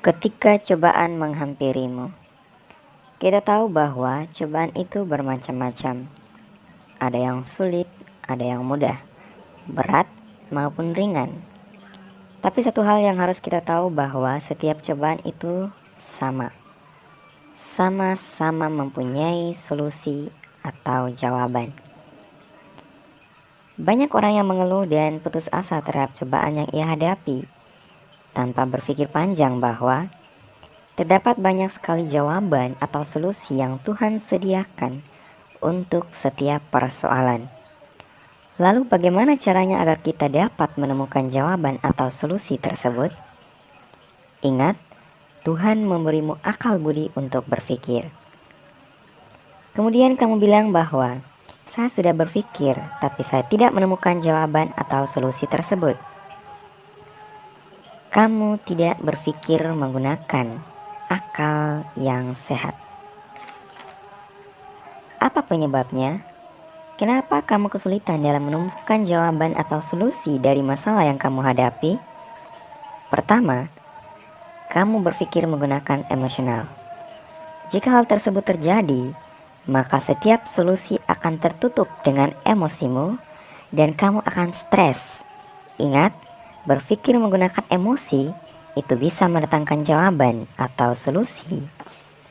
Ketika cobaan menghampirimu, kita tahu bahwa cobaan itu bermacam-macam. Ada yang sulit, ada yang mudah, berat maupun ringan. Tapi satu hal yang harus kita tahu bahwa setiap cobaan itu sama-sama mempunyai solusi atau jawaban. Banyak orang yang mengeluh dan putus asa terhadap cobaan yang ia hadapi tanpa berpikir panjang bahwa terdapat banyak sekali jawaban atau solusi yang Tuhan sediakan untuk setiap persoalan. Lalu bagaimana caranya agar kita dapat menemukan jawaban atau solusi tersebut? Ingat, Tuhan memberimu akal budi untuk berpikir. Kemudian kamu bilang bahwa saya sudah berpikir, tapi saya tidak menemukan jawaban atau solusi tersebut. Kamu tidak berpikir menggunakan akal yang sehat. Apa penyebabnya? Kenapa kamu kesulitan dalam menemukan jawaban atau solusi dari masalah yang kamu hadapi? Pertama, kamu berpikir menggunakan emosional. Jika hal tersebut terjadi, maka setiap solusi akan tertutup dengan emosimu dan kamu akan stres. Ingat, berpikir menggunakan emosi itu bisa mendatangkan jawaban atau solusi.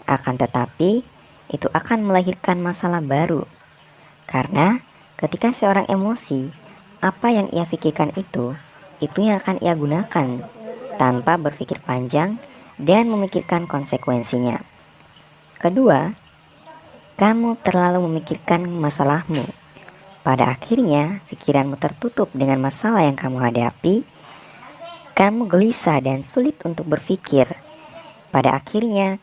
Akan tetapi, itu akan melahirkan masalah baru. Karena ketika seorang emosi, apa yang ia pikirkan itu yang akan ia gunakan tanpa berpikir panjang dan memikirkan konsekuensinya. Kedua, kamu terlalu memikirkan masalahmu. Pada akhirnya, pikiranmu tertutup dengan masalah yang kamu hadapi. Kamu gelisah dan sulit untuk berpikir. Pada akhirnya,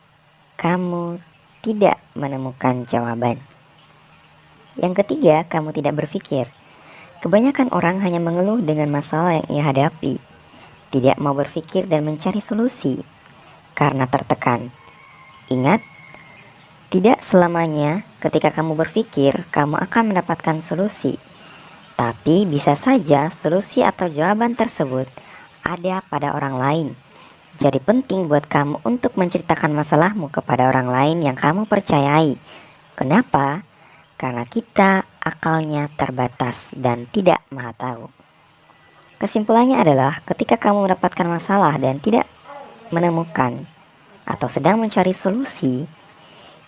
kamu tidak menemukan jawaban. Yang ketiga, kamu tidak berpikir. Kebanyakan orang hanya mengeluh dengan masalah yang ia hadapi, tidak mau berpikir dan mencari solusi karena tertekan. Ingat, tidak selamanya ketika kamu berpikir, kamu akan mendapatkan solusi. Tapi bisa saja solusi atau jawaban tersebut ada pada orang lain. Jadi penting buat kamu untuk menceritakan masalahmu kepada orang lain yang kamu percayai. Kenapa? Karena kita akalnya terbatas dan tidak maha tahu. Kesimpulannya adalah ketika kamu mendapatkan masalah dan tidak menemukan atau sedang mencari solusi,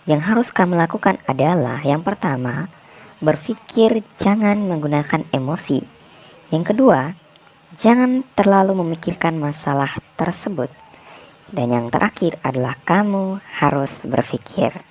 yang harus kamu lakukan adalah yang pertama, berpikir jangan menggunakan emosi. Yang kedua, jangan terlalu memikirkan masalah tersebut. Dan yang terakhir adalah kamu harus berpikir.